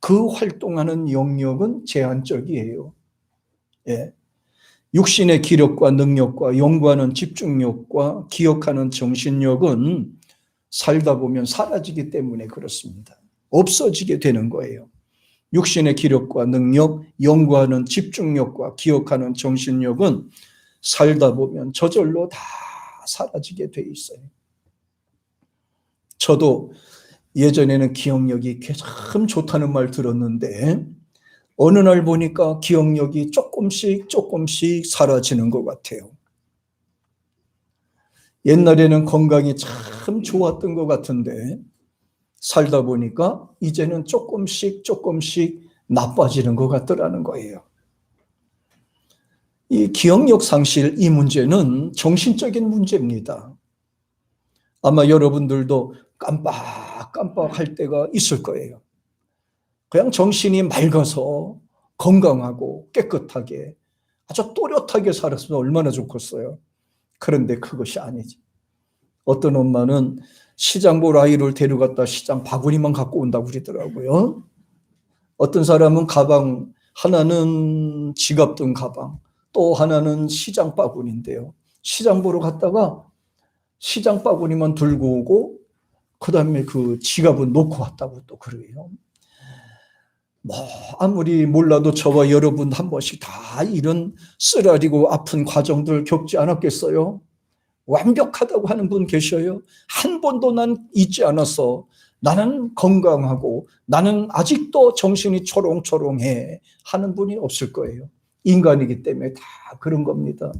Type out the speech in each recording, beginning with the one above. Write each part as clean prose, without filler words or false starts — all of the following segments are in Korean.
그 활동하는 영역은 제한적이에요. 예. 육신의 기력과 능력과 연구하는 집중력과 기억하는 정신력은 살다 보면 사라지기 때문에 그렇습니다. 없어지게 되는 거예요. 육신의 기력과 능력, 연구하는 집중력과 기억하는 정신력은 살다 보면 저절로 다 사라지게 돼 있어요. 저도 예전에는 기억력이 참 좋다는 말 들었는데 어느 날 보니까 기억력이 조금씩 사라지는 것 같아요. 옛날에는 건강이 참 좋았던 것 같은데 살다 보니까 이제는 조금씩 나빠지는 것 같더라는 거예요. 이 기억력 상실, 이 문제는 정신적인 문제입니다. 아마 여러분들도 깜빡할 때가 있을 거예요. 그냥 정신이 맑아서 건강하고 깨끗하게 아주 또렷하게 살았으면 얼마나 좋겠어요. 그런데 그것이 아니지. 어떤 엄마는 시장 볼 아이를 데려갔다 시장 바구니만 갖고 온다고 그러더라고요. 어떤 사람은 가방, 하나는 지갑 든 가방, 또 하나는 시장 바구니인데요. 시장 보러 갔다가 시장 바구니만 들고 오고 그 다음에 그 지갑은 놓고 왔다고 또 그래요. 아무리 몰라도 저와 여러분 한 번씩 다 이런 쓰라리고 아픈 과정들 겪지 않았겠어요? 완벽하다고 하는 분 계셔요? 한 번도 난 잊지 않았어. 나는 건강하고 나는 아직도 정신이 초롱초롱해 하는 분이 없을 거예요. 인간이기 때문에 다 그런 겁니다.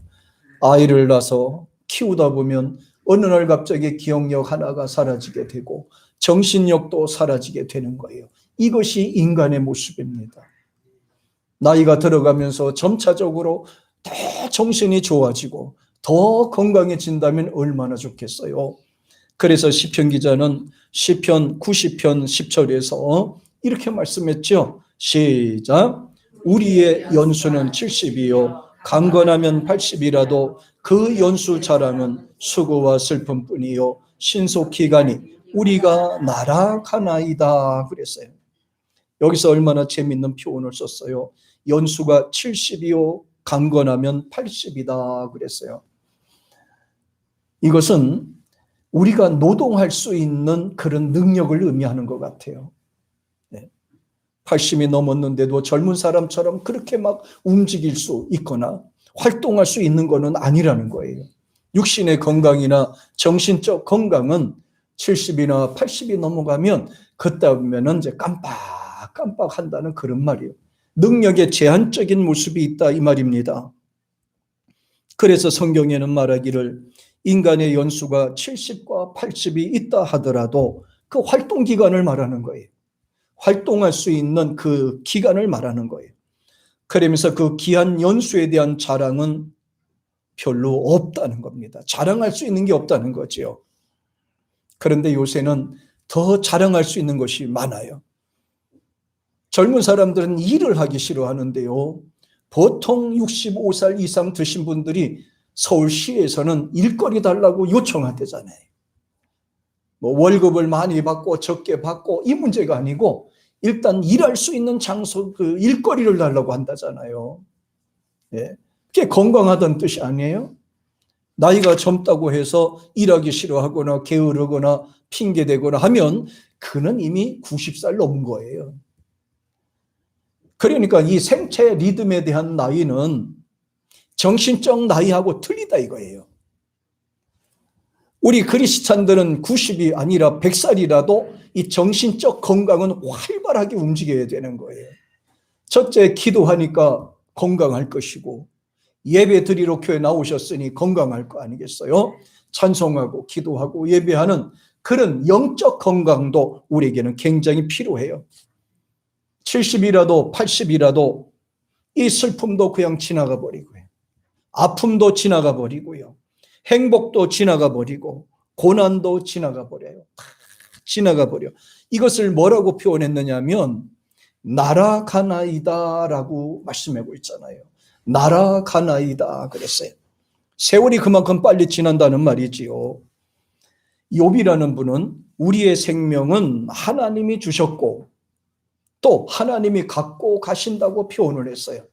아이를 낳아서 키우다 보면 어느 날 갑자기 기억력 하나가 사라지게 되고 정신력도 사라지게 되는 거예요. 이것이 인간의 모습입니다. 나이가 들어가면서 점차적으로 더 정신이 좋아지고 더 건강해진다면 얼마나 좋겠어요. 그래서 시편 기자는 시편 90편 10절에서 이렇게 말씀했죠. 시작. 우리의 연수는 70이요 강건하면 80이라도 그 연수 자랑은 수고와 슬픔뿐이요 신속히 가니 우리가 나락하나이다 그랬어요. 여기서 얼마나 재밌는 표현을 썼어요. 연수가 70이요 강건하면 80이다 그랬어요. 이것은 우리가 노동할 수 있는 그런 능력을 의미하는 것 같아요. 80이 넘었는데도 젊은 사람처럼 그렇게 막 움직일 수 있거나 활동할 수 있는 것은 아니라는 거예요. 육신의 건강이나 정신적 건강은 70이나 80이 넘어가면 그때면은 이제 깜빡한다는 그런 말이에요. 능력의 제한적인 모습이 있다 이 말입니다. 그래서 성경에는 말하기를 인간의 연수가 70과 80이 있다 하더라도 그 활동 기간을 말하는 거예요. 활동할 수 있는 그 기간을 말하는 거예요. 그러면서 그 기한 연수에 대한 자랑은 별로 없다는 겁니다. 자랑할 수 있는 게 없다는 거죠. 그런데 요새는 더 자랑할 수 있는 것이 많아요. 젊은 사람들은 일을 하기 싫어하는데요. 보통 65살 이상 드신 분들이 서울시에서는 일거리 달라고 요청한대잖아요. 월급을 많이 받고 적게 받고 이 문제가 아니고 일단 일할 수 있는 장소 그 일거리를 달라고 한다잖아요. 예. 그게 건강하다는 뜻이 아니에요? 나이가 젊다고 해서 일하기 싫어하거나 게으르거나 핑계대거나 하면 그는 이미 90살 넘은 거예요. 그러니까 이 생체 리듬에 대한 나이는 정신적 나이하고 틀리다 이거예요. 우리 그리스찬들은 90이 아니라 100살이라도 이 정신적 건강은 활발하게 움직여야 되는 거예요. 첫째, 기도하니까 건강할 것이고 예배 드리러 교회 나오셨으니 건강할 거 아니겠어요? 찬송하고 기도하고 예배하는 그런 영적 건강도 우리에게는 굉장히 필요해요. 70이라도 80이라도 이 슬픔도 그냥 지나가 버리고요. 아픔도 지나가 버리고요. 행복도 지나가 버리고 고난도 지나가 버려요. 지나가 버려. 이것을 뭐라고 표현했느냐면 나락하나이다라고 말씀하고 있잖아요. 나락하나이다 그랬어요. 세월이 그만큼 빨리 지난다는 말이지요. 욥이라는 분은 우리의 생명은 하나님이 주셨고 또 하나님이 갖고 가신다고 표현을 했어요.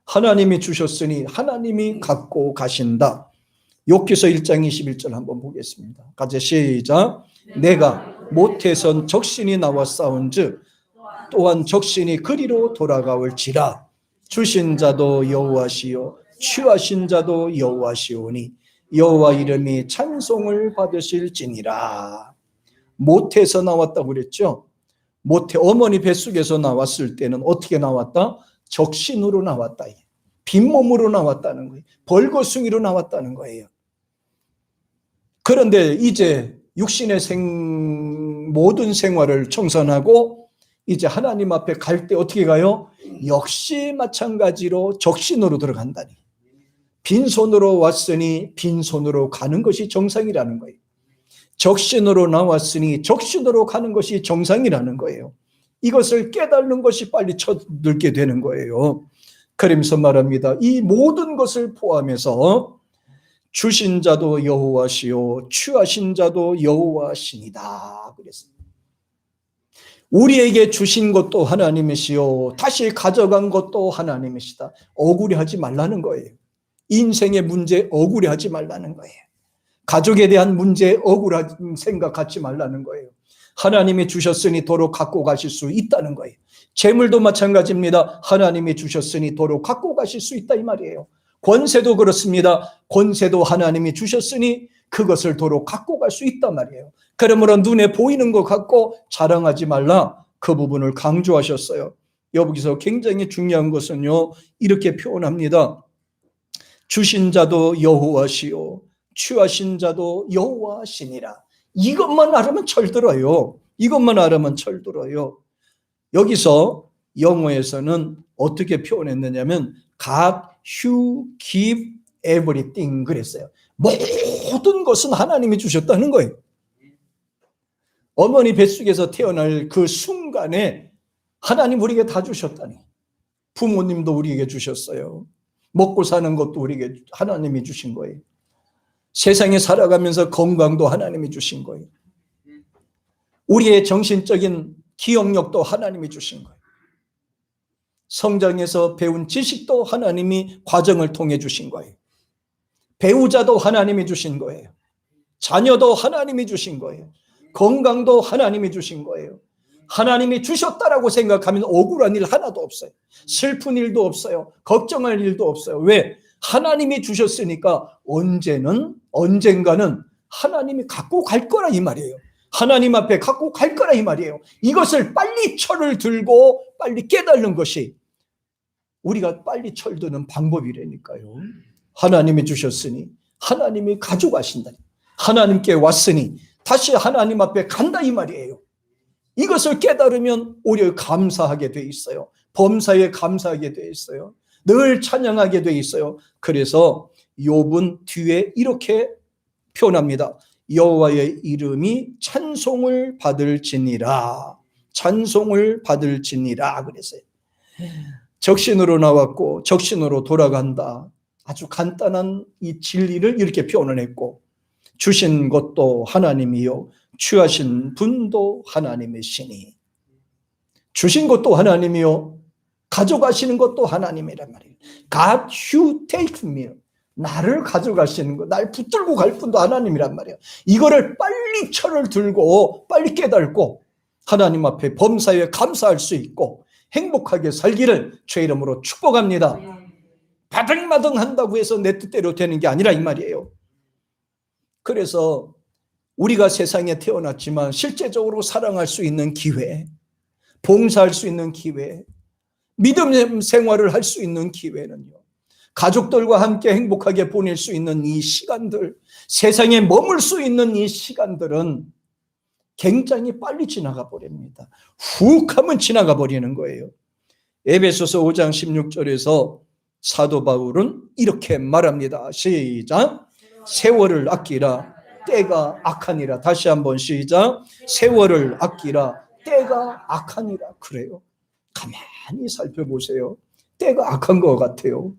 하나님이 주셨으니 하나님이 갖고 가신다. 욥기서 1장 21절 한번 보겠습니다. 같이 시작. 내가 모태선 적신이 나와 싸운즉 또한 적신이 그리로 돌아가올지라. 주신 자도 여호와시요 취하신 자도 여호와시오니 여호와 이름이 찬송을 받으실지니라. 모태에서 나왔다고 그랬죠. 모태 어머니 뱃속에서 나왔을 때는 어떻게 나왔다? 적신으로 나왔다. 빈몸으로 나왔다는 거예요. 벌거숭이로 나왔다는 거예요. 그런데 이제 육신의 모든 생활을 청산하고 이제 하나님 앞에 갈 때 어떻게 가요? 역시 마찬가지로 적신으로 들어간다니. 빈손으로 왔으니 빈손으로 가는 것이 정상이라는 거예요. 적신으로 나왔으니 적신으로 가는 것이 정상이라는 거예요. 이것을 깨닫는 것이 빨리 쳐들게 되는 거예요. 그러면서 말합니다. 이 모든 것을 포함해서 주신 자도 여호와시요 취하신 자도 여호와시니다. 그랬습니다. 우리에게 주신 것도 하나님이시요 다시 가져간 것도 하나님이시다. 억울해하지 말라는 거예요. 인생의 문제 억울해하지 말라는 거예요. 가족에 대한 문제 억울한 생각 갖지 말라는 거예요. 하나님이 주셨으니 도로 갖고 가실 수 있다는 거예요. 재물도 마찬가지입니다. 하나님이 주셨으니 도로 갖고 가실 수 있다 이 말이에요. 권세도 그렇습니다. 권세도 하나님이 주셨으니 그것을 도로 갖고 갈 수 있단 말이에요. 그러므로 눈에 보이는 것 갖고 자랑하지 말라. 그 부분을 강조하셨어요. 여기서 굉장히 중요한 것은요. 이렇게 표현합니다. 주신 자도 여호와시요 취하신 자도 여호와시니라. 이것만 알으면 철들어요. 이것만 알으면 철들어요. 여기서 영어에서는 어떻게 표현했느냐면 God who give everything 그랬어요. 모든 것은 하나님이 주셨다는 거예요. 어머니 뱃속에서 태어날 그 순간에 하나님 우리에게 다 주셨다니. 부모님도 우리에게 주셨어요. 먹고 사는 것도 우리에게 하나님이 주신 거예요. 세상에 살아가면서 건강도 하나님이 주신 거예요. 우리의 정신적인 기억력도 하나님이 주신 거예요. 성장해서 배운 지식도 하나님이 과정을 통해 주신 거예요. 배우자도 하나님이 주신 거예요. 자녀도 하나님이 주신 거예요. 건강도 하나님이 주신 거예요. 하나님이 주셨다라고 생각하면 억울한 일 하나도 없어요. 슬픈 일도 없어요. 걱정할 일도 없어요. 왜? 하나님이 주셨으니까 언젠가는 하나님이 갖고 갈 거라 이 말이에요. 하나님 앞에 갖고 갈 거라 이 말이에요. 이것을 빨리 철을 들고 빨리 깨닫는 것이 우리가 빨리 철드는 방법이라니까요. 하나님이 주셨으니 하나님이 가져가신다. 하나님께 왔으니 다시 하나님 앞에 간다 이 말이에요. 이것을 깨달으면 오히려 감사하게 돼 있어요. 범사에 감사하게 돼 있어요. 늘 찬양하게 돼 있어요. 그래서 욥은 뒤에 이렇게 표현합니다. 여호와의 이름이 찬송을 받을지니라. 찬송을 받을지니라 그랬어요. 적신으로 나왔고 적신으로 돌아간다. 아주 간단한 이 진리를 이렇게 표현을 했고 주신 것도 하나님이요 취하신 분도 하나님이시니 주신 것도 하나님이요 가져가시는 것도 하나님이란 말이에요. God who take me 나를 가져가시는 것, 날 붙들고 갈 분도 하나님이란 말이에요. 이거를 빨리 철을 들고 빨리 깨닫고 하나님 앞에 범사에 감사할 수 있고 행복하게 살기를 주의 이름으로 축복합니다. 바등바등 한다고 해서 내 뜻대로 되는 게 아니라 이 말이에요. 그래서 우리가 세상에 태어났지만 실제적으로 사랑할 수 있는 기회, 봉사할 수 있는 기회, 믿음 생활을 할 수 있는 기회는요. 가족들과 함께 행복하게 보낼 수 있는 이 시간들, 세상에 머물 수 있는 이 시간들은 굉장히 빨리 지나가 버립니다. 훅 하면 지나가 버리는 거예요. 에베소서 5장 16절에서 사도 바울은 이렇게 말합니다. 시작. 세월을 아끼라 때가 악하니라. 다시 한번 시작. 세월을 아끼라 때가 악하니라. 그래요. 가만히 살펴보세요. 때가 악한 것 같아요.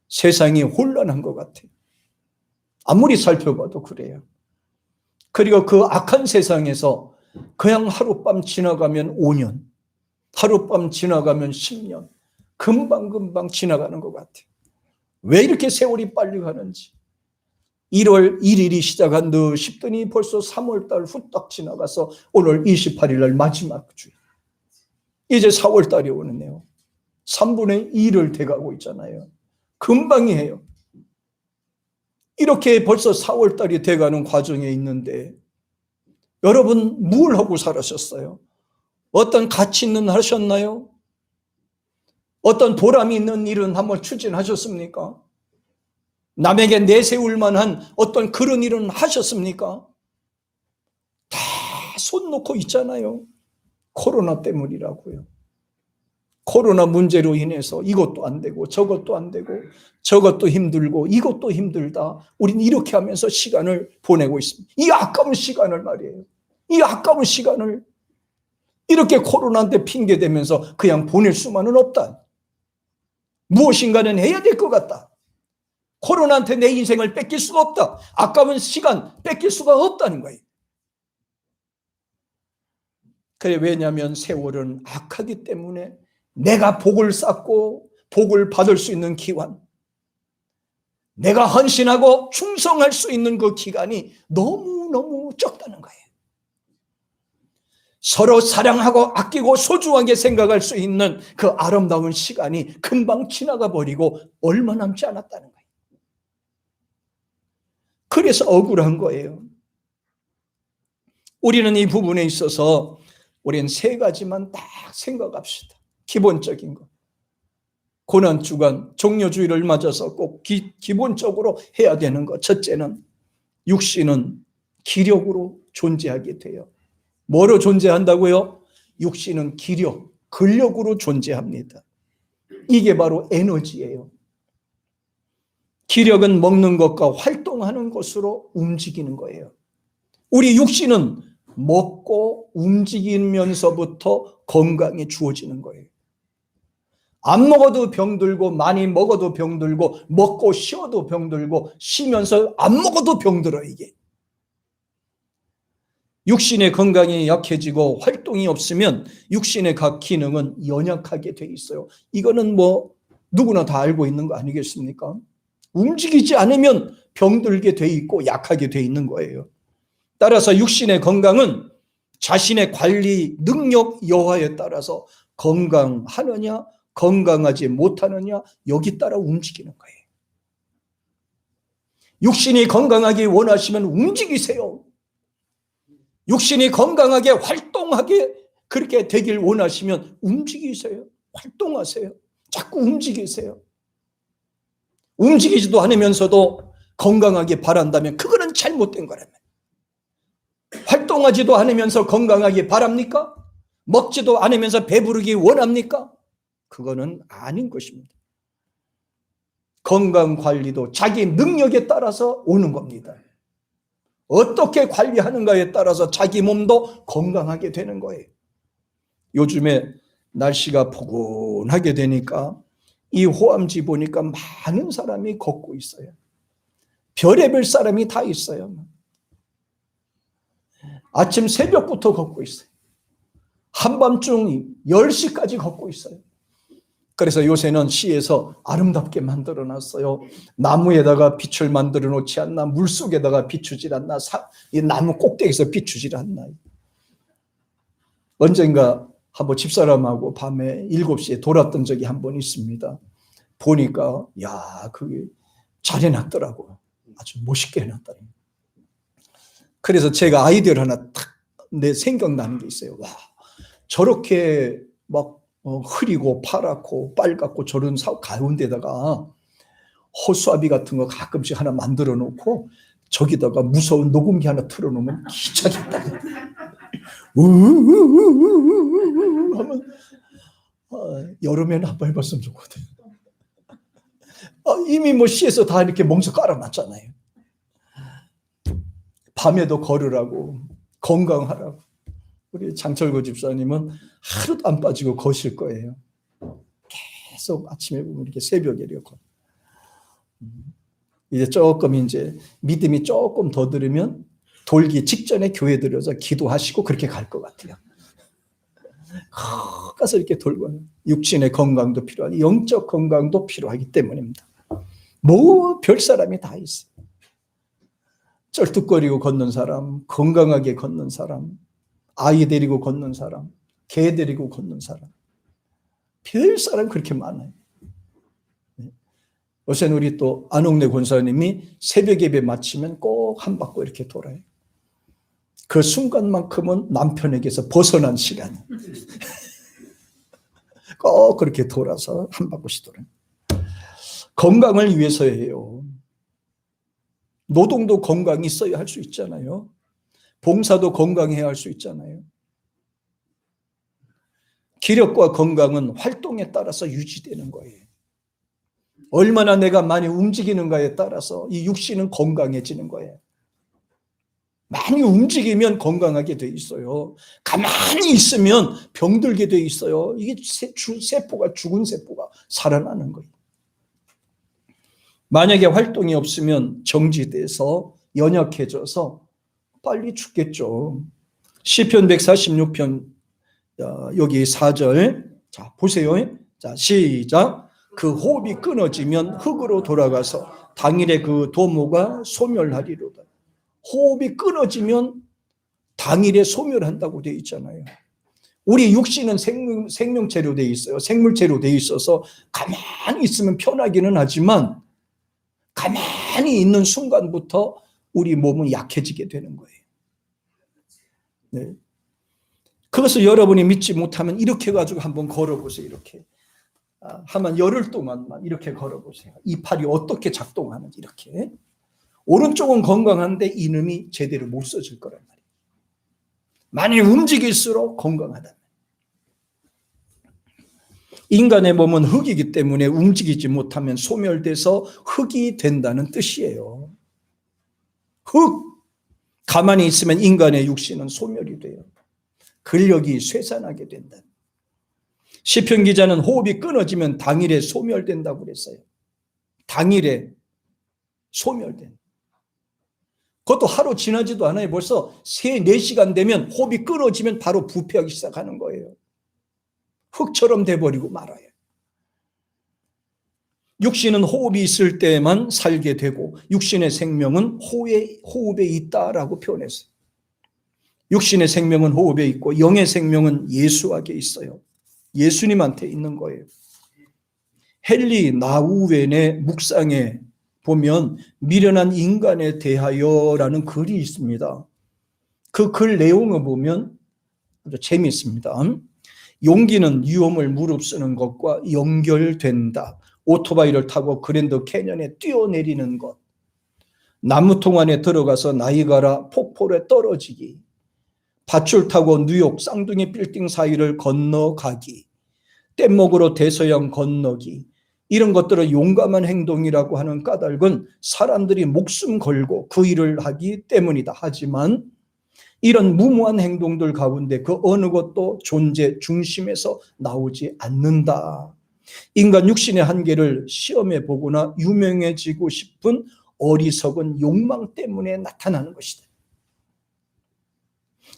세상이 혼란한 것 같아요. 아무리 살펴봐도 그래요. 그리고 그 악한 세상에서 그냥 하룻밤 지나가면 5년, 하룻밤 지나가면 10년. 금방금방 지나가는 것 같아요. 왜 이렇게 세월이 빨리 가는지. 1월 1일이 시작한 듯 싶더니 벌써 3월달 후딱 지나가서 오늘 28일 날 마지막 주. 이제 4월달이 오는데요. 3분의 1을 돼가고 있잖아요. 금방이에요. 이렇게 벌써 4월달이 돼가는 과정에 있는데 여러분 뭘 하고 살았었어요? 어떤 가치 있는 하셨나요? 어떤 보람이 있는 일은 한번 추진하셨습니까? 남에게 내세울 만한 어떤 그런 일은 하셨습니까? 다 손 놓고 있잖아요. 코로나 때문이라고요. 코로나 문제로 인해서 이것도 안 되고 저것도 안 되고 저것도 힘들고 이것도 힘들다. 우리는 이렇게 하면서 시간을 보내고 있습니다. 이 아까운 시간을 말이에요. 이 아까운 시간을 이렇게 코로나한테 핑계대면서 그냥 보낼 수만은 없다. 무엇인가는 해야 될 것 같다. 코로나한테 내 인생을 뺏길 수가 없다. 아까운 시간 뺏길 수가 없다는 거예요. 그래, 왜냐하면 세월은 악하기 때문에 내가 복을 쌓고 복을 받을 수 있는 기간, 내가 헌신하고 충성할 수 있는 그 기간이 너무너무 적다는 거예요. 서로 사랑하고 아끼고 소중하게 생각할 수 있는 그 아름다운 시간이 금방 지나가 버리고 얼마 남지 않았다는 거예요. 그래서 억울한 거예요. 우리는 이 부분에 있어서 우리는 세 가지만 딱 생각합시다. 기본적인 거. 고난주간 종료주의를 맞아서 꼭 기본적으로 해야 되는 것. 첫째는 육신은 기력으로 존재하게 돼요. 뭐로 존재한다고요? 육신은 기력, 근력으로 존재합니다. 이게 바로 에너지예요. 기력은 먹는 것과 활동하는 것으로 움직이는 거예요. 우리 육신은 먹고 움직이면서부터 건강이 주어지는 거예요. 안 먹어도 병들고 많이 먹어도 병들고 먹고 쉬어도 병들고 쉬면서 안 먹어도 병들어. 이게 육신의 건강이 약해지고 활동이 없으면 육신의 각 기능은 연약하게 돼 있어요. 이거는 뭐 누구나 다 알고 있는 거 아니겠습니까? 움직이지 않으면 병들게 돼 있고 약하게 돼 있는 거예요. 따라서 육신의 건강은 자신의 관리 능력 여하에 따라서 건강하느냐 건강하지 못하느냐 여기 따라 움직이는 거예요. 육신이 건강하게 원하시면 움직이세요. 육신이 건강하게 활동하게 그렇게 되길 원하시면 움직이세요. 활동하세요. 자꾸 움직이세요. 움직이지도 않으면서도 건강하게 바란다면 그거는 잘못된 거라면. 활동하지도 않으면서 건강하게 바랍니까? 먹지도 않으면서 배부르기 원합니까? 그거는 아닌 것입니다. 건강관리도 자기 능력에 따라서 오는 겁니다. 어떻게 관리하는가에 따라서 자기 몸도 건강하게 되는 거예요. 요즘에 날씨가 포근하게 되니까 이 호암지 보니까 많은 사람이 걷고 있어요. 별의별 사람이 다 있어요. 아침 새벽부터 걷고 있어요. 한밤중 10시까지 걷고 있어요. 그래서 요새는 시에서 아름답게 만들어 놨어요. 나무에다가 빛을 만들어 놓지 않나, 물속에다가 비추질 않나, 이 나무 꼭대기에서 비추질 않나. 언젠가 한번 집사람하고 밤에 7시에 돌았던 적이 한 번 있습니다. 보니까 야, 그게 잘 해놨더라고요. 아주 멋있게 해놨더라고요. 그래서 제가 아이디어를 하나 딱 내 생각나는 게 있어요. 와, 저렇게 막 흐리고 파랗고 빨갛고 저런 가운데다가 호수아비 같은 거 가끔씩 하나 만들어 놓고 저기다가 무서운 녹음기 하나 틀어놓으면 기차겠다. 하면 여름에는 한번 해봤으면 좋거든. 이미 뭐 시에서 다 이렇게 멍석 깔아놨잖아요. 밤에도 걸으라고, 건강하라고. 우리 장철구 집사님은 하루도 안 빠지고 거실 거예요. 계속 아침에 보면 이렇게 새벽에 이렇게. 이제 조금 이제 믿음이 조금 더 들으면 돌기 직전에 교회 들여서 기도하시고 그렇게 갈 것 같아요. 가서 이렇게 돌고 육신의 건강도 필요하고 영적 건강도 필요하기 때문입니다. 뭐 별 사람이 다 있어요. 쩔뚝거리고 걷는 사람, 건강하게 걷는 사람, 아이 데리고 걷는 사람, 개 데리고 걷는 사람, 별 사람 그렇게 많아요. 요새는 우리 또 안홍래 권사님이 새벽 예배 마치면 꼭 한 바퀴 이렇게 돌아요. 그 순간만큼은 남편에게서 벗어난 시간. 꼭 그렇게 돌아서 한 바퀴씩 돌아요. 건강을 위해서 해요. 노동도 건강이 있어야 할 수 있잖아요. 봉사도 건강해야 할 수 있잖아요. 기력과 건강은 활동에 따라서 유지되는 거예요. 얼마나 내가 많이 움직이는가에 따라서 이 육신은 건강해지는 거예요. 많이 움직이면 건강하게 돼 있어요. 가만히 있으면 병들게 돼 있어요. 이게 세포가, 죽은 세포가 살아나는 거예요. 만약에 활동이 없으면 정지돼서 연약해져서 빨리 죽겠죠. 시편 146편 여기 4절 자 보세요. 자 시작. 그 호흡이 끊어지면 흙으로 돌아가서 당일에 그 도모가 소멸하리로다. 호흡이 끊어지면 당일에 소멸한다고 되어 있잖아요. 우리 육신은 생명체로 되어 있어요. 생물체로 되어 있어서 가만히 있으면 편하기는 하지만 가만히 있는 순간부터 우리 몸은 약해지게 되는 거예요. 네. 그것을 여러분이 믿지 못하면 이렇게 가지고 한번 걸어보세요. 이렇게 한 열흘 동안만 이렇게 걸어보세요. 이 팔이 어떻게 작동하는지 이렇게. 오른쪽은 건강한데 이놈이 제대로 못 써질 거란 말이에요. 많이 움직일수록 건강하다. 인간의 몸은 흙이기 때문에 움직이지 못하면 소멸돼서 흙이 된다는 뜻이에요. 흙! 가만히 있으면 인간의 육신은 소멸이 돼요. 근력이 쇠산하게 된다. 시편 기자는 호흡이 끊어지면 당일에 소멸된다고 그랬어요. 당일에 소멸된. 그것도 하루 지나지도 않아요. 벌써 3, 4시간 되면 호흡이 끊어지면 바로 부패하기 시작하는 거예요. 흙처럼 돼버리고 말아요. 육신은 호흡이 있을 때만 살게 되고 육신의 생명은 호흡에 있다라고 표현했어요. 육신의 생명은 호흡에 있고 영의 생명은 예수에게 있어요. 예수님한테 있는 거예요. 헨리 나우웬의 묵상에 보면 미련한 인간에 대하여라는 글이 있습니다. 그 글 내용을 보면 아주 재미있습니다. 용기는 위험을 무릅쓰는 것과 연결된다. 오토바이를 타고 그랜드 캐년에 뛰어내리는 것, 나무통 안에 들어가서 나이가라 폭포에 떨어지기, 밧줄 타고 뉴욕 쌍둥이 빌딩 사이를 건너가기, 뗏목으로 대서양 건너기, 이런 것들을 용감한 행동이라고 하는 까닭은 사람들이 목숨 걸고 그 일을 하기 때문이다. 하지만 이런 무모한 행동들 가운데 그 어느 것도 존재 중심에서 나오지 않는다. 인간 육신의 한계를 시험해 보거나 유명해지고 싶은 어리석은 욕망 때문에 나타나는 것이다.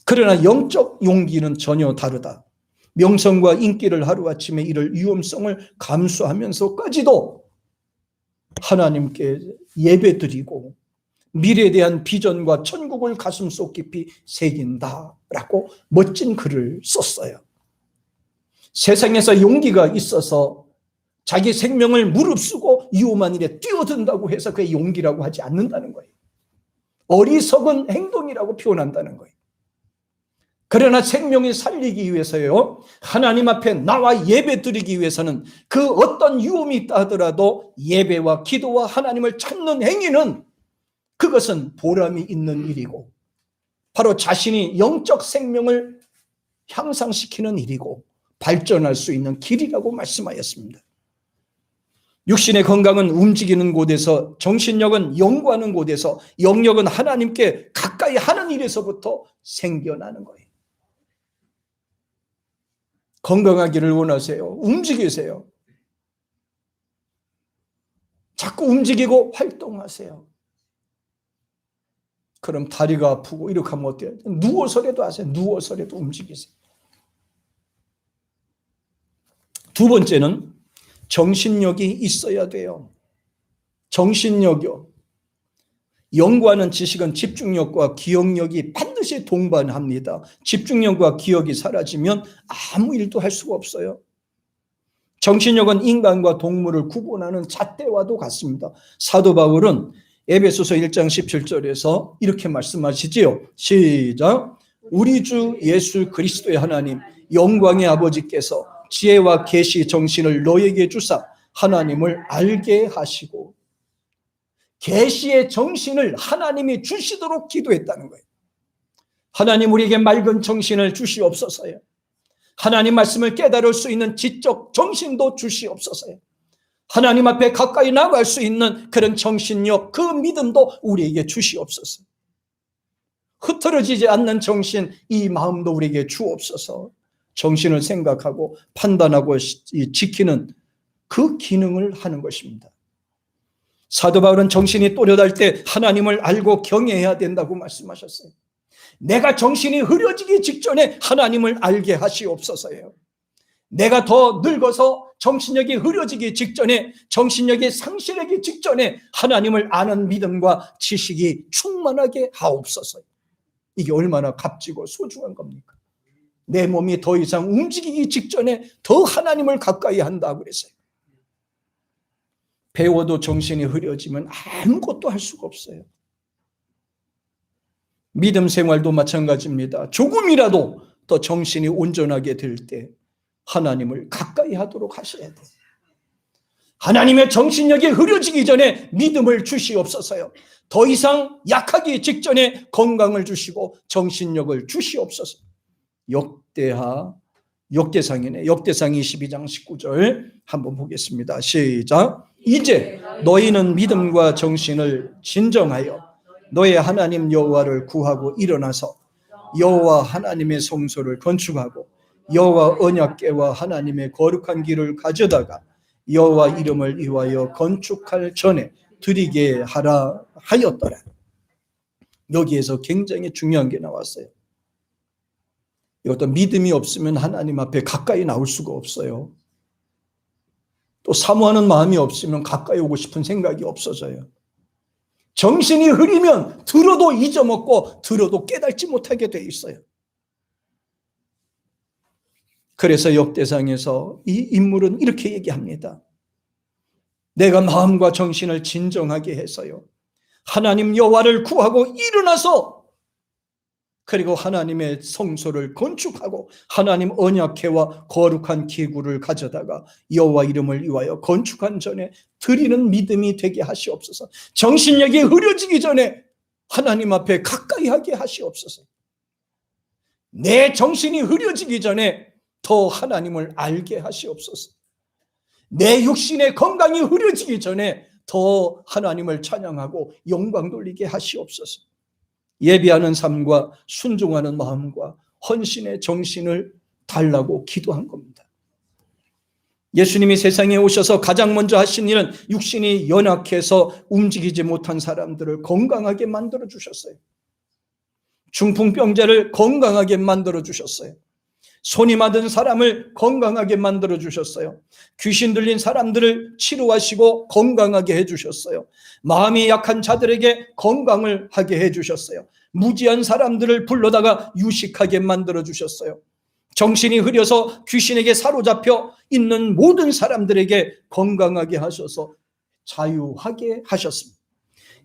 그러나 영적 용기는 전혀 다르다. 명성과 인기를 하루아침에 이룰 위험성을 감수하면서까지도 하나님께 예배드리고 미래에 대한 비전과 천국을 가슴속 깊이 새긴다라고 멋진 글을 썼어요. 세상에서 용기가 있어서 자기 생명을 무릅쓰고 위험한 일에 뛰어든다고 해서 그게 용기라고 하지 않는다는 거예요. 어리석은 행동이라고 표현한다는 거예요. 그러나 생명을 살리기 위해서요, 하나님 앞에 나와 예배 드리기 위해서는 그 어떤 위험이 있다 하더라도 예배와 기도와 하나님을 찾는 행위는 그것은 보람이 있는 일이고 바로 자신이 영적 생명을 향상시키는 일이고 발전할 수 있는 길이라고 말씀하였습니다. 육신의 건강은 움직이는 곳에서, 정신력은 연구하는 곳에서, 영력은 하나님께 가까이 하는 일에서부터 생겨나는 거예요. 건강하기를 원하세요? 움직이세요. 자꾸 움직이고 활동하세요. 그럼 다리가 아프고 이렇게 하면 어때요? 누워서라도 하세요. 누워서라도 움직이세요. 두 번째는 정신력이 있어야 돼요. 정신력이요. 연구하는 지식은 집중력과 기억력이 반드시 동반합니다. 집중력과 기억이 사라지면 아무 일도 할 수가 없어요. 정신력은 인간과 동물을 구분하는 잣대와도 같습니다. 사도 바울은 에베소서 1장 17절에서 이렇게 말씀하시지요. 시작. 우리 주 예수 그리스도의 하나님 영광의 아버지께서 지혜와 계시 정신을 너에게 주사 하나님을 알게 하시고, 계시의 정신을 하나님이 주시도록 기도했다는 거예요. 하나님 우리에게 맑은 정신을 주시옵소서요. 하나님 말씀을 깨달을 수 있는 지적 정신도 주시옵소서요. 하나님 앞에 가까이 나갈 수 있는 그런 정신력, 그 믿음도 우리에게 주시옵소서. 흐트러지지 않는 정신, 이 마음도 우리에게 주옵소서. 정신을 생각하고 판단하고 지키는 그 기능을 하는 것입니다. 사도 바울은 정신이 또렷할 때 하나님을 알고 경외해야 된다고 말씀하셨어요. 내가 정신이 흐려지기 직전에 하나님을 알게 하시옵소서예요. 내가 더 늙어서 정신력이 흐려지기 직전에, 정신력이 상실하기 직전에 하나님을 아는 믿음과 지식이 충만하게 하옵소서. 이게 얼마나 값지고 소중한 겁니까? 내 몸이 더 이상 움직이기 직전에 더 하나님을 가까이 한다고 그랬어요. 배워도 정신이 흐려지면 아무것도 할 수가 없어요. 믿음 생활도 마찬가지입니다. 조금이라도 더 정신이 온전하게 될 때 하나님을 가까이 하도록 하셔야 돼요. 하나님의 정신력이 흐려지기 전에 믿음을 주시옵소서요. 더 이상 약하기 직전에 건강을 주시고 정신력을 주시옵소서. 역대상이네. 역대상 22장 19절 한번 보겠습니다. 시작. 이제 너희는 믿음과 정신을 진정하여 너의 하나님 여호와를 구하고 일어나서 여호와 하나님의 성소를 건축하고 여호와 언약궤와 하나님의 거룩한 길을 가져다가 여호와 이름을 위하여 건축할 전에 드리게 하라 하였더라. 여기에서 굉장히 중요한 게 나왔어요. 이것도 믿음이 없으면 하나님 앞에 가까이 나올 수가 없어요. 또 사모하는 마음이 없으면 가까이 오고 싶은 생각이 없어져요. 정신이 흐리면 들어도 잊어먹고 들어도 깨닫지 못하게 돼 있어요. 그래서 역대상에서 이 인물은 이렇게 얘기합니다. 내가 마음과 정신을 진정하게 해서요, 하나님 여호와를 구하고 일어나서 그리고 하나님의 성소를 건축하고 하나님 언약궤와 거룩한 기구를 가져다가 여호와 이름을 위하여 건축한 전에 드리는 믿음이 되게 하시옵소서. 정신력이 흐려지기 전에 하나님 앞에 가까이 하게 하시옵소서. 내 정신이 흐려지기 전에 더 하나님을 알게 하시옵소서. 내 육신의 건강이 흐려지기 전에 더 하나님을 찬양하고 영광 돌리게 하시옵소서. 예비하는 삶과 순종하는 마음과 헌신의 정신을 달라고 기도한 겁니다. 예수님이 세상에 오셔서 가장 먼저 하신 일은 육신이 연약해서 움직이지 못한 사람들을 건강하게 만들어 주셨어요. 중풍병자를 건강하게 만들어 주셨어요. 손이 맞은 사람을 건강하게 만들어 주셨어요. 귀신 들린 사람들을 치료하시고 건강하게 해주셨어요. 마음이 약한 자들에게 건강을 하게 해주셨어요. 무지한 사람들을 불러다가 유식하게 만들어 주셨어요. 정신이 흐려서 귀신에게 사로잡혀 있는 모든 사람들에게 건강하게 하셔서 자유하게 하셨습니다.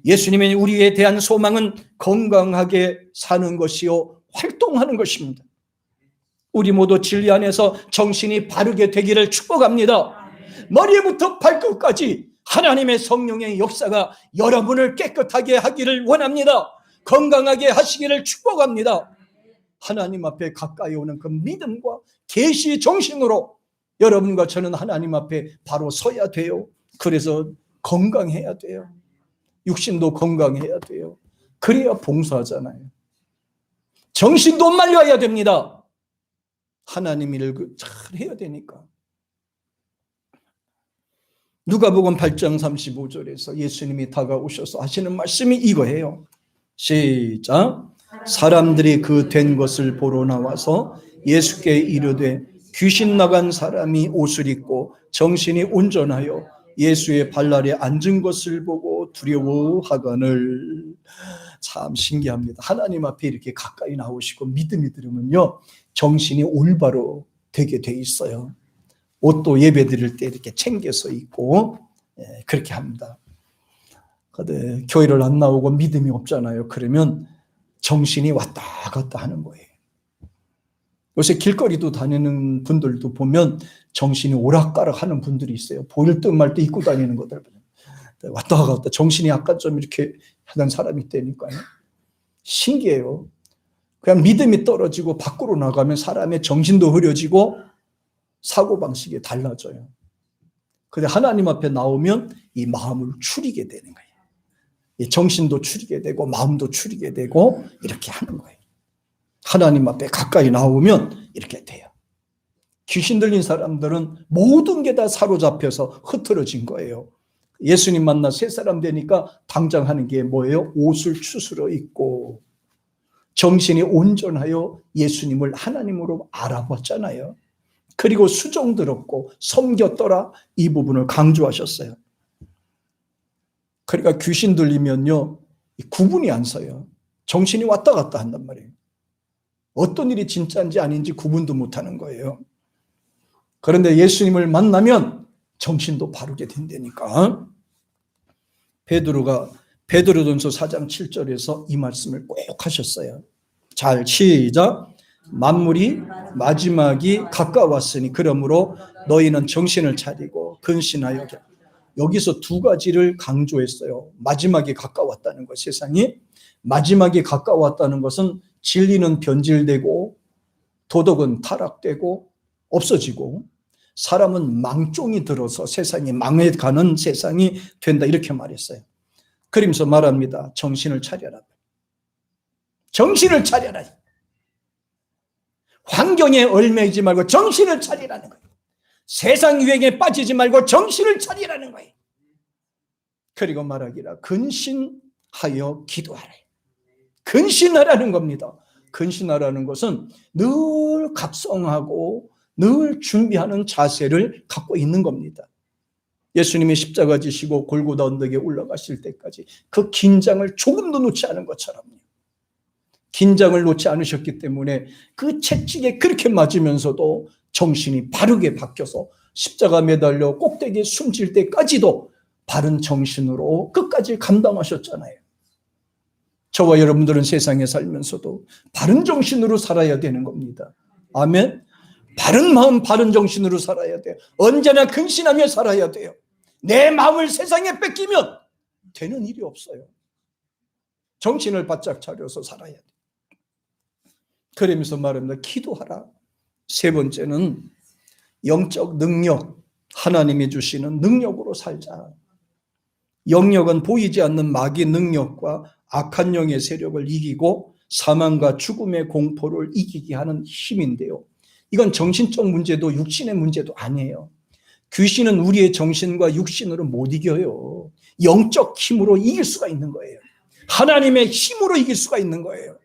예수님의 우리에 대한 소망은 건강하게 사는 것이요, 활동하는 것입니다. 우리 모두 진리 안에서 정신이 바르게 되기를 축복합니다. 머리부터 발끝까지 하나님의 성령의 역사가 여러분을 깨끗하게 하기를 원합니다. 건강하게 하시기를 축복합니다. 하나님 앞에 가까이 오는 그 믿음과 계시 정신으로 여러분과 저는 하나님 앞에 바로 서야 돼요. 그래서 건강해야 돼요. 육신도 건강해야 돼요. 그래야 봉사하잖아요. 정신도 말려야 됩니다. 하나님 일을 잘 해야 되니까. 누가복음 8장 35절에서 예수님이 다가오셔서 하시는 말씀이 이거예요. 시작. 사람들이 그 된 것을 보러 나와서 예수께 이르되 귀신 나간 사람이 옷을 입고 정신이 온전하여 예수의 발날에 앉은 것을 보고 두려워하거늘. 참 신기합니다. 하나님 앞에 이렇게 가까이 나오시고 믿음이 들으면요, 정신이 올바로 되게 돼 있어요. 옷도 예배 드릴 때 이렇게 챙겨서 입고 그렇게 합니다. 근데 교회를 안 나오고 믿음이 없잖아요. 그러면 정신이 왔다 갔다 하는 거예요. 요새 길거리도 다니는 분들도 보면 정신이 오락가락 하는 분들이 있어요. 보일 듯 말 듯 입고 다니는 것들. 왔다 갔다 정신이 약간 좀 이렇게 하던 사람이 있다니까요. 신기해요. 그냥 믿음이 떨어지고 밖으로 나가면 사람의 정신도 흐려지고 사고방식이 달라져요. 근데 하나님 앞에 나오면 이 마음을 추리게 되는 거예요. 이 정신도 추리게 되고 마음도 추리게 되고 이렇게 하는 거예요. 하나님 앞에 가까이 나오면 이렇게 돼요. 귀신 들린 사람들은 모든 게 다 사로잡혀서 흐트러진 거예요. 예수님 만나 새 사람 되니까 당장 하는 게 뭐예요? 옷을 추스러 입고 정신이 온전하여 예수님을 하나님으로 알아봤잖아요. 그리고 수종 들었고 섬겼더라, 이 부분을 강조하셨어요. 그러니까 귀신 들리면요, 구분이 안 서요. 정신이 왔다 갔다 한단 말이에요. 어떤 일이 진짜인지 아닌지 구분도 못하는 거예요. 그런데 예수님을 만나면 정신도 바르게 된다니까. 베드로전서 4장 7절에서 이 말씀을 꼭 하셨어요. 잘 시작. 만물이 마지막이 가까웠으니 그러므로 너희는 정신을 차리고 근신하여. 여기서 두 가지를 강조했어요. 마지막이 가까웠다는 것, 세상이 마지막이 가까웠다는 것은 진리는 변질되고 도덕은 타락되고 없어지고 사람은 망종이 들어서 세상이 망해가는 세상이 된다, 이렇게 말했어요. 그러면서 말합니다. 정신을 차려라. 정신을 차려라. 환경에 얽매이지 말고 정신을 차리라는 거예요. 세상 유행에 빠지지 말고 정신을 차리라는 거예요. 그리고 말하기라 근신하여 기도하라. 근신하라는 겁니다. 근신하라는 것은 늘 각성하고 늘 준비하는 자세를 갖고 있는 겁니다. 예수님이 십자가 지시고 골고다 언덕에 올라가실 때까지 그 긴장을 조금도 놓지 않은 것처럼요. 긴장을 놓지 않으셨기 때문에 그 채찍에 그렇게 맞으면서도 정신이 바르게 바뀌어서 십자가 매달려 꼭대기에 숨질 때까지도 바른 정신으로 끝까지 감당하셨잖아요. 저와 여러분들은 세상에 살면서도 바른 정신으로 살아야 되는 겁니다. 아멘. 바른 마음, 바른 정신으로 살아야 돼요. 언제나 근신하며 살아야 돼요. 내 마음을 세상에 뺏기면 되는 일이 없어요. 정신을 바짝 차려서 살아야 돼요. 그러면서 말합니다. 기도하라. 세 번째는 영적 능력, 하나님이 주시는 능력으로 살자. 영역은 보이지 않는 마귀 능력과 악한 영의 세력을 이기고 사망과 죽음의 공포를 이기게 하는 힘인데요. 이건 정신적 문제도 육신의 문제도 아니에요. 귀신은 우리의 정신과 육신으로 못 이겨요. 영적 힘으로 이길 수가 있는 거예요. 하나님의 힘으로 이길 수가 있는 거예요.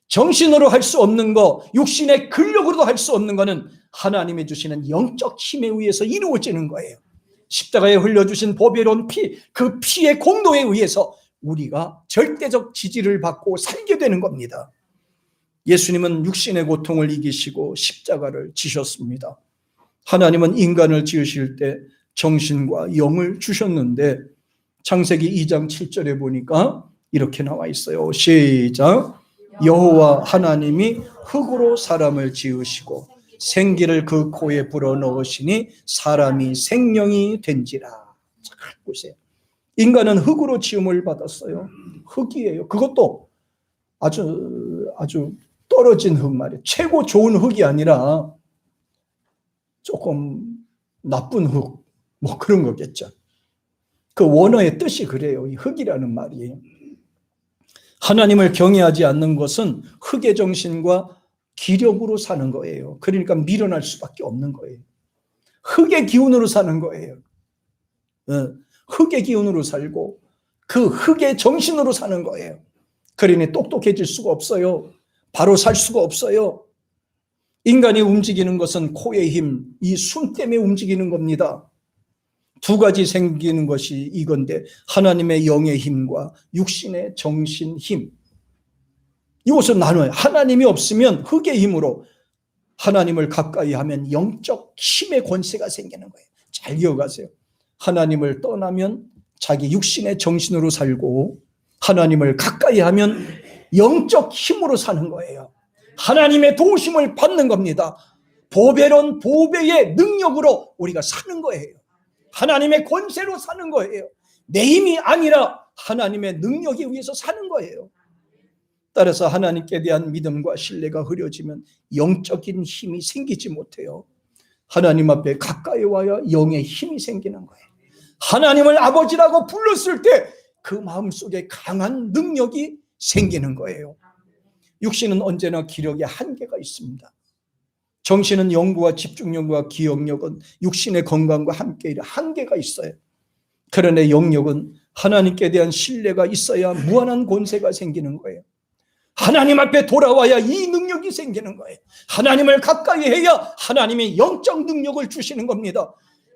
정신으로 할 수 없는 거, 육신의 근력으로도 할 수 없는 거는 하나님이 주시는 영적 힘에 의해서 이루어지는 거예요. 십자가에 흘려주신 보배로운 피, 그 피의 공로에 의해서 우리가 절대적 지지를 받고 살게 되는 겁니다. 예수님은 육신의 고통을 이기시고 십자가를 지셨습니다. 하나님은 인간을 지으실 때 정신과 영을 주셨는데 창세기 2장 7절에 보니까 이렇게 나와 있어요. 시작. 여호와 하나님이 흙으로 사람을 지으시고 생기를 그 코에 불어넣으시니 사람이 생명이 된지라. 잘 보세요. 인간은 흙으로 지음을 받았어요. 흙이에요. 그것도 아주 떨어진 흙 말이에요. 최고 좋은 흙이 아니라 조금 나쁜 흙, 뭐 그런 거겠죠. 그 원어의 뜻이 그래요. 이 흙이라는 말이. 하나님을 경외하지 않는 것은 흙의 정신과 기력으로 사는 거예요. 그러니까 미련할 수밖에 없는 거예요. 흙의 기운으로 사는 거예요. 흙의 기운으로 살고 그 흙의 정신으로 사는 거예요. 그러니 똑똑해질 수가 없어요. 바로 살 수가 없어요. 인간이 움직이는 것은 코의 힘, 이 숨 때문에 움직이는 겁니다. 두 가지 생기는 것이 이건데, 하나님의 영의 힘과 육신의 정신 힘. 이것을 나눠요. 하나님이 없으면 흙의 힘으로, 하나님을 가까이 하면 영적 힘의 권세가 생기는 거예요. 잘 기억하세요. 하나님을 떠나면 자기 육신의 정신으로 살고, 하나님을 가까이 하면 영적 힘으로 사는 거예요. 하나님의 도우심을 받는 겁니다. 보배론 보배의 능력으로 우리가 사는 거예요. 하나님의 권세로 사는 거예요. 내 힘이 아니라 하나님의 능력에 의해서 사는 거예요. 따라서 하나님께 대한 믿음과 신뢰가 흐려지면 영적인 힘이 생기지 못해요. 하나님 앞에 가까이 와야 영의 힘이 생기는 거예요. 하나님을 아버지라고 불렀을 때 그 마음속에 강한 능력이 생기는 거예요. 육신은 언제나 기력에 한계가 있습니다. 정신은 연구와 집중력과 기억력은 육신의 건강과 함께 한계가 있어요. 그러나 영역은 하나님께 대한 신뢰가 있어야 무한한 권세가 생기는 거예요. 하나님 앞에 돌아와야 이 능력이 생기는 거예요. 하나님을 가까이 해야 하나님의 영적 능력을 주시는 겁니다.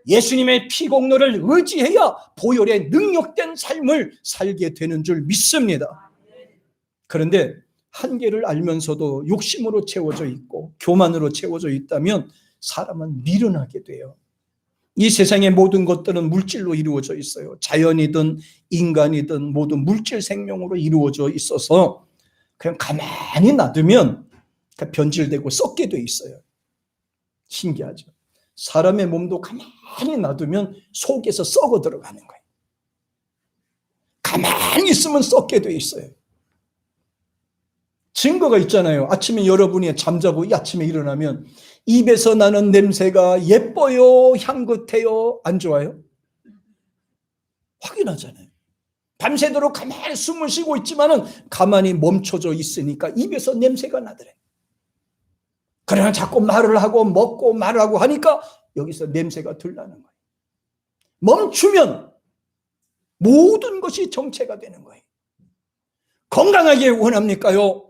예수님의 피공로를 의지해야 보혈의 능력된 삶을 살게 되는 줄 믿습니다. 그런데 한계를 알면서도 욕심으로 채워져 있고 교만으로 채워져 있다면 사람은 미련하게 돼요. 이 세상의 모든 것들은 물질로 이루어져 있어요. 자연이든 인간이든 모두 물질 생명으로 이루어져 있어서 그냥 가만히 놔두면 변질되고 썩게 돼 있어요. 신기하죠. 사람의 몸도 가만히 놔두면 속에서 썩어 들어가는 거예요. 가만히 있으면 썩게 돼 있어요. 증거가 있잖아요. 아침에 여러분이 잠자고 아침에 일어나면 입에서 나는 냄새가 예뻐요, 향긋해요, 안 좋아요? 확인하잖아요. 밤새도록 가만히 숨을 쉬고 있지만은 가만히 멈춰져 있으니까 입에서 냄새가 나더래. 그러나 자꾸 말을 하고 먹고 말을 하고 하니까 여기서 냄새가 들나는 거예요. 멈추면 모든 것이 정체가 되는 거예요. 건강하게 원합니까요?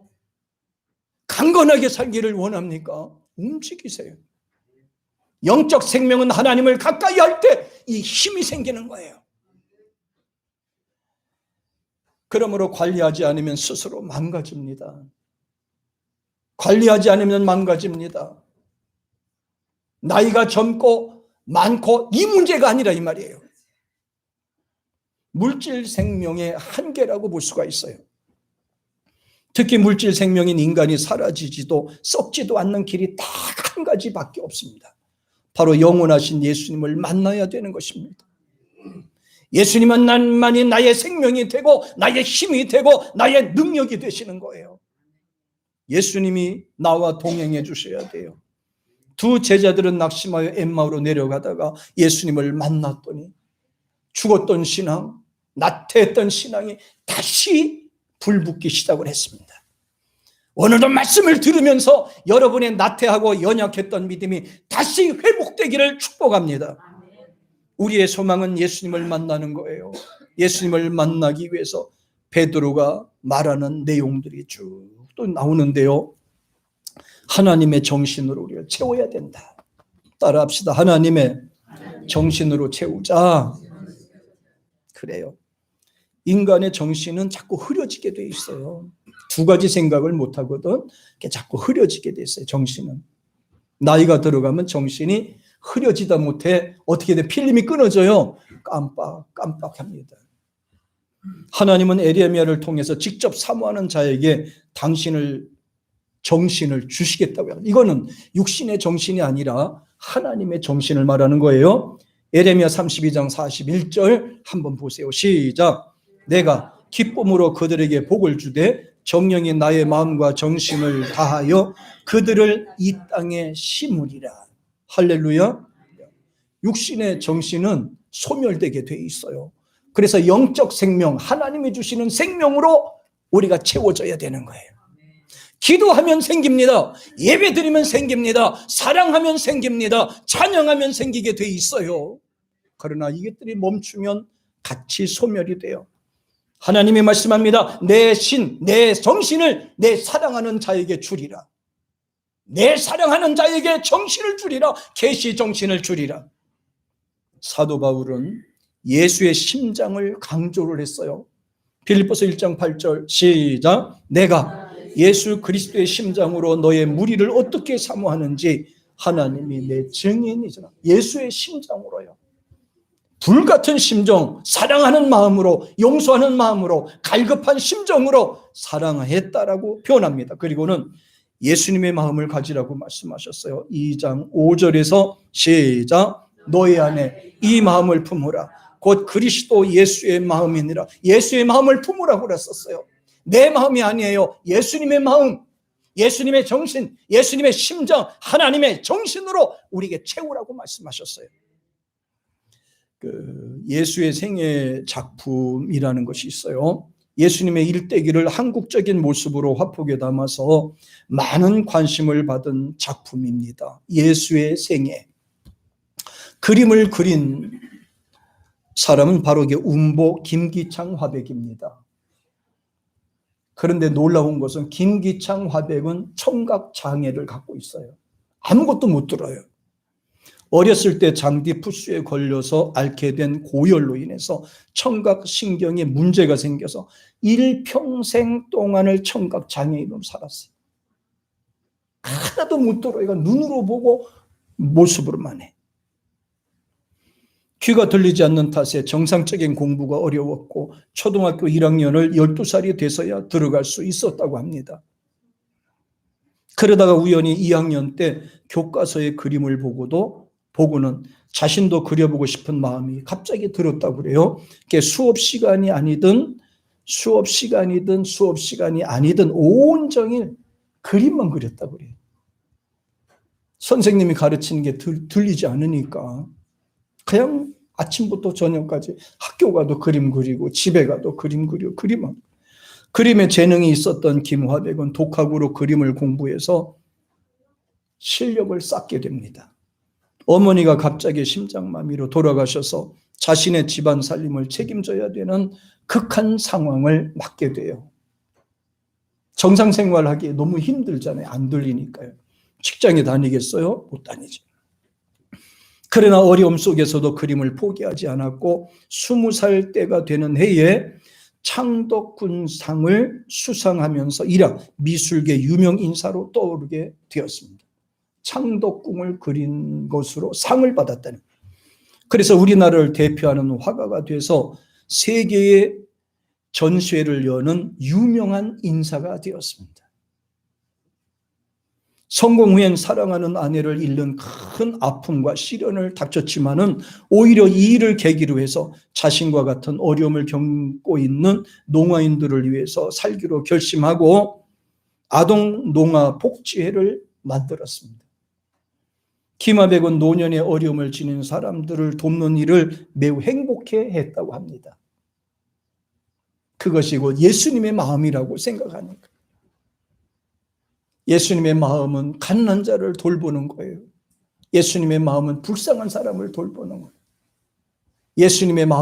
강건하게 살기를 원합니까? 움직이세요. 영적 생명은 하나님을 가까이 할 때 이 힘이 생기는 거예요. 그러므로 관리하지 않으면 스스로 망가집니다. 관리하지 않으면 망가집니다. 나이가 젊고 많고 이 문제가 아니라 이 말이에요. 물질 생명의 한계라고 볼 수가 있어요. 특히 물질 생명인 인간이 사라지지도 썩지도 않는 길이 딱 한 가지밖에 없습니다. 바로 영원하신 예수님을 만나야 되는 것입니다. 예수님은 만이 나의 생명이 되고 나의 힘이 되고 나의 능력이 되시는 거예요. 예수님이 나와 동행해 주셔야 돼요. 두 제자들은 낙심하여 엠마오로 내려가다가 예수님을 만났더니 죽었던 신앙, 나태했던 신앙이 다시 불붙기 시작을 했습니다. 오늘도 말씀을 들으면서 여러분의 나태하고 연약했던 믿음이 다시 회복되기를 축복합니다. 우리의 소망은 예수님을 만나는 거예요. 예수님을 만나기 위해서 베드로가 말하는 내용들이 쭉 또 나오는데요. 하나님의 정신으로 우리가 채워야 된다. 따라합시다. 하나님의 정신으로 채우자. 그래요. 인간의 정신은 자꾸 흐려지게 돼 있어요. 두 가지 생각을 못 하거든. 자꾸 흐려지게 돼 있어요. 정신은. 나이가 들어가면 정신이 흐려지다 못해 어떻게 돼? 필름이 끊어져요. 깜빡합니다. 하나님은 에레미야를 통해서 직접 사모하는 자에게 당신을 정신을 주시겠다고 합니다. 이거는 육신의 정신이 아니라 하나님의 정신을 말하는 거예요. 에레미야 32장 41절 한번 보세요. 시작. 내가 기쁨으로 그들에게 복을 주되 정령이 나의 마음과 정신을 다하여 그들을 이 땅에 심으리라. 할렐루야. 육신의 정신은 소멸되게 돼 있어요. 그래서 영적 생명, 하나님이 주시는 생명으로 우리가 채워져야 되는 거예요. 기도하면 생깁니다. 예배 드리면 생깁니다. 사랑하면 생깁니다. 찬양하면 생기게 돼 있어요. 그러나 이것들이 멈추면 같이 소멸이 돼요. 하나님이 말씀합니다. 내 정신을 내 사랑하는 자에게 주리라. 내 사랑하는 자에게 정신을 주리라. 계시 정신을 주리라. 사도 바울은 예수의 심장을 강조를 했어요. 빌립보서 1장 8절 시작. 내가 예수 그리스도의 심장으로 너의 무리를 어떻게 사모하는지 하나님이 내 증인이잖아. 예수의 심장으로요. 불같은 심정, 사랑하는 마음으로, 용서하는 마음으로, 갈급한 심정으로 사랑했다라고 표현합니다. 그리고는 예수님의 마음을 가지라고 말씀하셨어요. 2장 5절에서 시작. 너희 안에 이 마음을 품으라. 곧 그리스도 예수의 마음이니라. 예수의 마음을 품으라고 그랬었어요. 내 마음이 아니에요. 예수님의 마음, 예수님의 정신, 예수님의 심정, 하나님의 정신으로 우리에게 채우라고 말씀하셨어요. 예수의 생애 작품이라는 것이 있어요. 예수님의 일대기를 한국적인 모습으로 화폭에 담아서 많은 관심을 받은 작품입니다. 예수의 생애. 그림을 그린 사람은 바로 이게 운보 김기창 화백입니다. 그런데 놀라운 것은 김기창 화백은 청각 장애를 갖고 있어요. 아무것도 못 들어요. 어렸을 때 장기 푸스에 걸려서 앓게 된 고열로 인해서 청각 신경에 문제가 생겨서 일평생 동안을 청각 장애인으로 살았어요. 하나도 못 들어요. 눈으로 보고 모습으로만 해. 귀가 들리지 않는 탓에 정상적인 공부가 어려웠고 초등학교 1학년을 12살이 돼서야 들어갈 수 있었다고 합니다. 그러다가 우연히 2학년 때 교과서의 그림을 보고는 자신도 그려보고 싶은 마음이 갑자기 들었다고 그래요. 수업 시간이 아니든 수업 시간이 아니든 온종일 그림만 그렸다고 그래요. 선생님이 가르치는 게 들리지 않으니까 그냥 아침부터 저녁까지 학교 가도 그림 그리고 집에 가도 그림 그리고 그림에 재능이 있었던 김화백은 독학으로 그림을 공부해서 실력을 쌓게 됩니다. 어머니가 갑자기 심장마비로 돌아가셔서 자신의 집안 살림을 책임져야 되는 극한 상황을 맞게 돼요. 정상 생활하기 너무 힘들잖아요. 안 들리니까요. 직장에 다니겠어요? 못 다니죠. 그러나 어려움 속에서도 그림을 포기하지 않았고 20살 때가 되는 해에 창덕군상을 수상하면서 일학 미술계 유명 인사로 떠오르게 되었습니다. 창덕궁을 그린 것으로 상을 받았다는. 그래서 우리나라를 대표하는 화가가 돼서 세계의 전시회를 여는 유명한 인사가 되었습니다. 성공 후엔 사랑하는 아내를 잃는 큰 아픔과 시련을 닥쳤지만은 오히려 이 일을 계기로 해서 자신과 같은 어려움을 겪고 있는 농아인들을 위해서 살기로 결심하고 아동 농아 복지회를 만들었습니다. 김화백은 노년의 어려움을 지닌 사람들을 돕는 일을 매우 행복해 했다고 합니다. 그것이 곧 예수님의 마음이라고 생각하는 거예요. 예수님의 마음은 가난한 자를 돌보는 거예요. 예수님의 마음은 불쌍한 사람을 돌보는 거예요. 예수님의 마음